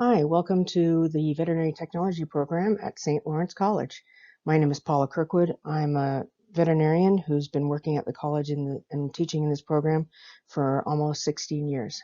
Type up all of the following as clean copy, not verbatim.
Hi, welcome to the Veterinary Technology program at St. Lawrence College. My name is Paula Kirkwood. I'm a veterinarian who's been working at the college and teaching in this program for almost 16 years.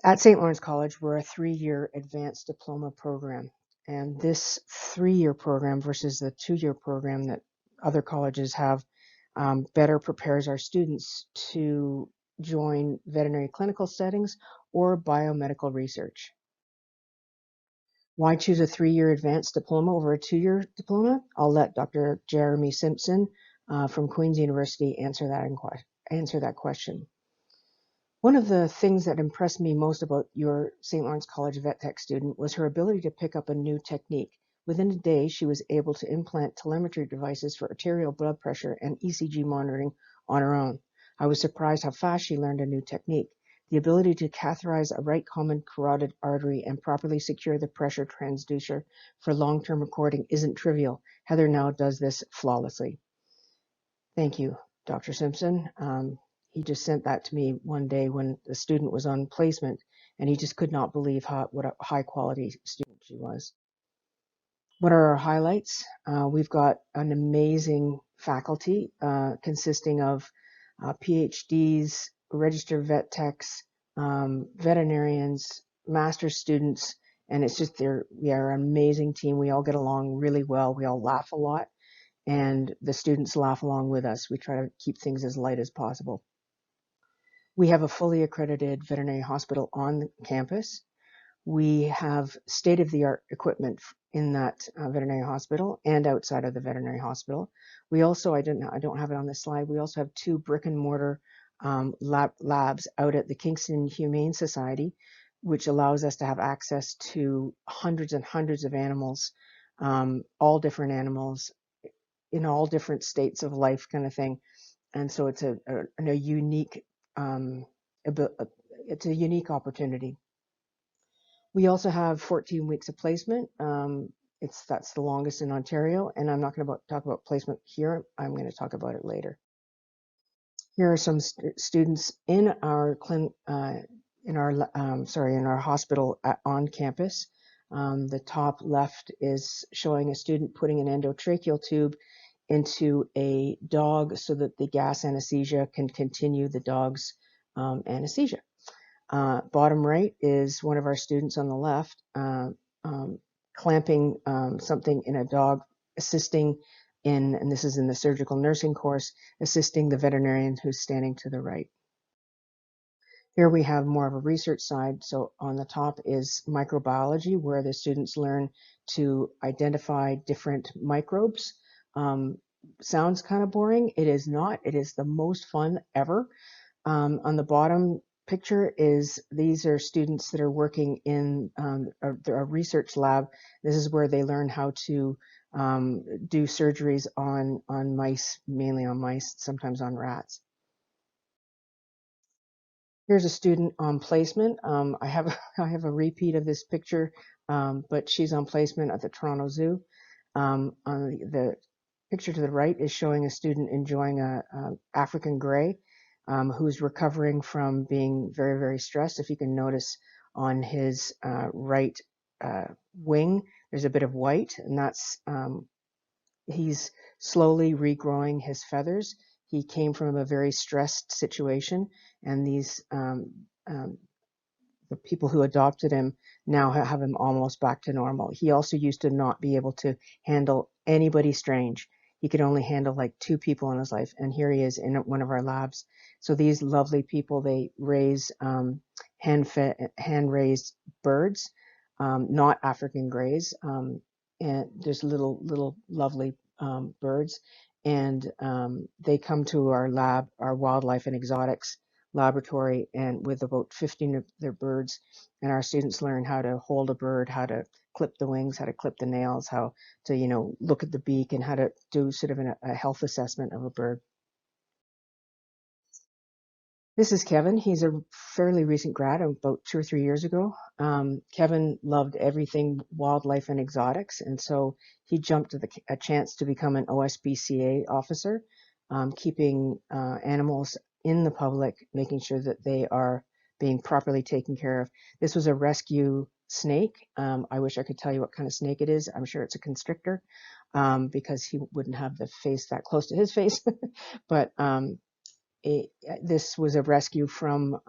At St. Lawrence College, we're a 3-year advanced diploma program. And this 3-year program versus the 2-year program that other colleges have better prepares our students to join veterinary clinical settings or biomedical research. Why choose a 3-year advanced diploma over a 2-year diploma? I'll let Dr. Jeremy Simpson from Queen's University answer that question. One of the things that impressed me most about your St. Lawrence College vet tech student was her ability to pick up a new technique. Within a day, she was able to implant telemetry devices for arterial blood pressure and ECG monitoring on her own. I was surprised how fast she learned a new technique. The ability to catheterize a right common carotid artery and properly secure the pressure transducer for long-term recording isn't trivial. Heather now does this flawlessly. Thank you, Dr. Simpson. He just sent that to me one day when the student was on placement, and he just could not believe what a high-quality student she was. What are our highlights? We've got an amazing faculty consisting of PhDs, registered vet techs, veterinarians, master's students, and it's just we are an amazing team. We all get along really well. We all laugh a lot, and the students laugh along with us. We try to keep things as light as possible. We have a fully accredited veterinary hospital on campus. We have state-of-the-art equipment in that veterinary hospital and outside of the veterinary hospital. We also, I don't have it on this slide, we also have 2 brick and mortar labs out at the Kingston Humane Society, which allows us to have access to hundreds and hundreds of animals, all different animals in all different states of life kind of thing. And so it's a unique it's a unique opportunity. We also have 14 weeks of placement. That's the longest in Ontario, and I'm not going to talk about placement here. I'm going to talk about it later. Here are some students in our hospital on campus. The top left is showing a student putting an endotracheal tube into a dog so that the gas anesthesia can continue the dog's anesthesia. Bottom right is one of our students on the left clamping something in a dog, assisting and this is in the surgical nursing course, assisting the veterinarian who's standing to the right. Here we have more of a research side. So on the top is microbiology, where the students learn to identify different microbes. Sounds kind of boring. It is not. It is the most fun ever. On the bottom picture these are students that are working in a research lab. This is where they learn how to do surgeries on mice, mainly on mice, sometimes on rats. Here's a student on placement. I have a repeat of this picture, but she's on placement at the Toronto Zoo. On the picture to the right is showing a student enjoying a African grey who's recovering from being very, very stressed. If you can notice on his right wing, there's a bit of white, and that's he's slowly regrowing his feathers. He came from a very stressed situation, and the people who adopted him now have him almost back to normal. He also used to not be able to handle anybody strange. He could only handle like 2 people in his life, and here he is in one of our labs. So these lovely people, they raise hand-raised birds, not African greys, and there's little lovely birds, and they come to our lab, our wildlife and exotics laboratory, and with about 15 of their birds, and our students learn how to hold a bird, how to clip the wings, how to clip the nails, how to look at the beak, and how to do sort of a health assessment of a bird. This is Kevin. He's a fairly recent grad, about 2 or 3 years ago. Kevin loved everything wildlife and exotics, and so he jumped at a chance to become an OSPCA officer, keeping animals in the public, making sure that they are being properly taken care of. This was a rescue snake. I wish I could tell you what kind of snake it is. I'm sure it's a constrictor, because he wouldn't have the face that close to his face. But this was a rescue from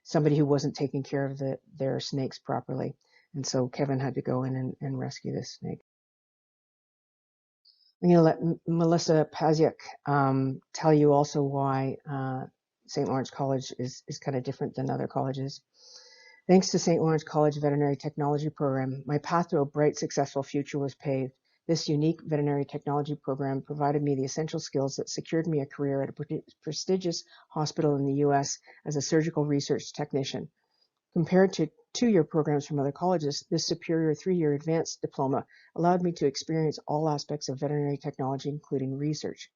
somebody who wasn't taking care of their snakes properly. And so Kevin had to go in and rescue this snake. I'm going to let Melissa Paziak tell you also why St. Lawrence College is kind of different than other colleges. Thanks to St. Lawrence College Veterinary Technology Program, my path to a bright, successful future was paved. This unique veterinary technology program provided me the essential skills that secured me a career at a prestigious hospital in the U.S. as a surgical research technician. Compared to two-year programs from other colleges, this superior 3-year advanced diploma allowed me to experience all aspects of veterinary technology, including research.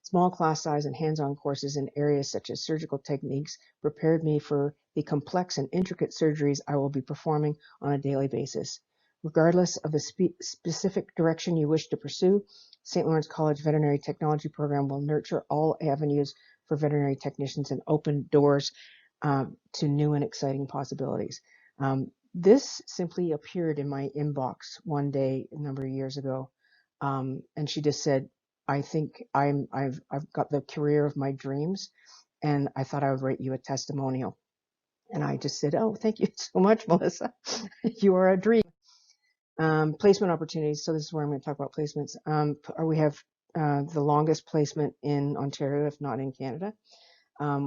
Small class size and hands-on courses in areas such as surgical techniques prepared me for the complex and intricate surgeries I will be performing on a daily basis. Regardless of the specific direction you wish to pursue, St. Lawrence College Veterinary Technology Program will nurture all avenues for veterinary technicians and open doors to new and exciting possibilities. This simply appeared in my inbox one day a number of years ago, and she just said, "I think I've got the career of my dreams, and I thought I would write you a testimonial." And I just said, "Oh, thank you so much, Melissa. You are a dream." Placement opportunities. So this is where I'm going to talk about placements. We have the longest placement in Ontario, if not in Canada.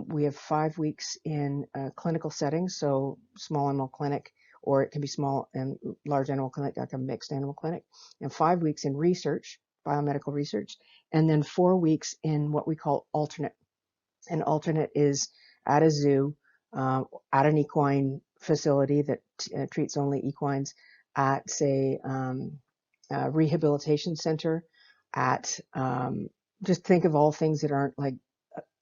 We have 5 weeks in clinical settings, so small animal clinic, or it can be small and large animal clinic, like a mixed animal clinic, and 5 weeks in research, biomedical research, and then 4 weeks in what we call alternate. An alternate is at a zoo, at an equine facility that treats only equines, at, say, a rehabilitation center, at just think of all things that aren't like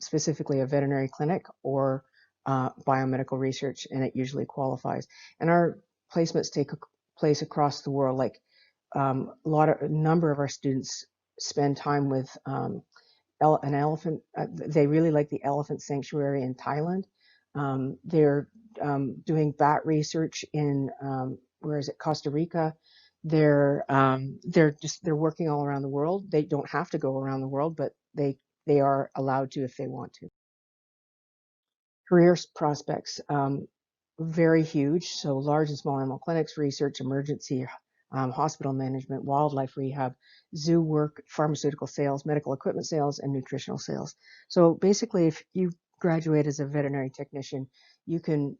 specifically a veterinary clinic or biomedical research, and it usually qualifies. And our placements take place across the world. Like a number of our students spend time with an elephant. They really like the elephant sanctuary in Thailand. They're doing bat research in where is it, Costa Rica. They're working all around the world. They don't have to go around the world, but they are allowed to if they want to. Career prospects, very huge. So large and small animal clinics, research, emergency, hospital management, wildlife rehab, zoo work, pharmaceutical sales, medical equipment sales, and nutritional sales. So basically, if you graduate as a veterinary technician, you can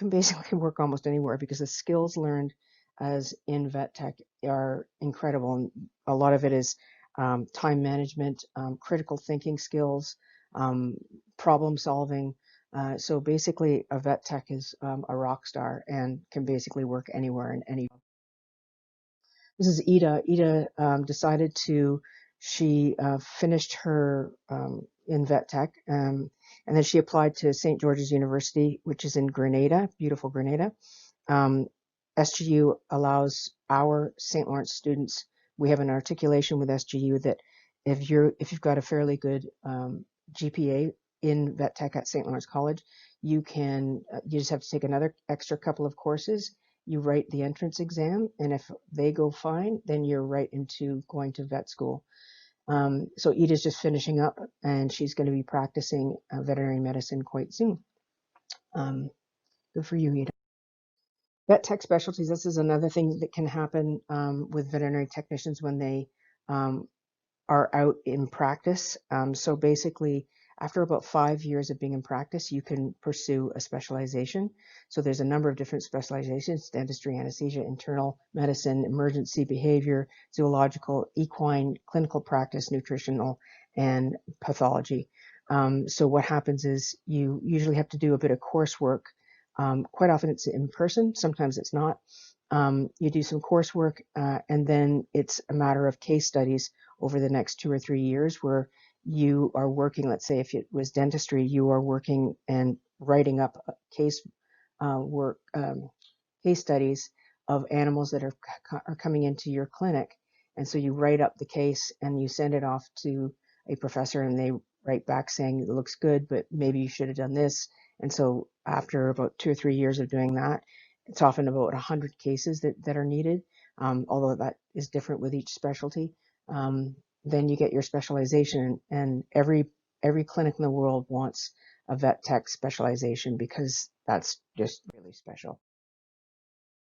basically work almost anywhere, because the skills learned as in vet tech are incredible. And a lot of it is time management, critical thinking skills, problem solving. So basically, a vet tech is a rock star and can basically work anywhere and any. This is Ida. Ida decided she finished her in vet tech, and then she applied to St. George's University, which is in Grenada, beautiful Grenada. SGU allows our St. Lawrence students, we have an articulation with SGU that if you've got a fairly good GPA in vet tech at St. Lawrence College, you just have to take another extra couple of courses. You write the entrance exam, and if they go fine, then you're right into going to vet school. So Ida's just finishing up, and she's going to be practicing veterinary medicine quite soon. Good for you, Ida. Vet tech specialties, this is another thing that can happen with veterinary technicians when they are out in practice. So basically, after about 5 years of being in practice, you can pursue a specialization. So there's a number of different specializations: dentistry, anesthesia, internal medicine, emergency behavior, zoological, equine, clinical practice, nutritional, and pathology. So what happens is you usually have to do a bit of coursework. Quite often it's in person, sometimes it's not. You do some coursework, and then it's a matter of case studies over the next 2 or 3 years, where you are working. Let's say if it was dentistry, you are working and writing up case studies of animals that are coming into your clinic. And so you write up the case and you send it off to a professor, and they write back saying it looks good, but maybe you should have done this. And so after about 2 or 3 years of doing that, it's often about 100 cases that are needed, although that is different with each specialty. Then you get your specialization, and every clinic in the world wants a vet tech specialization because that's just really special.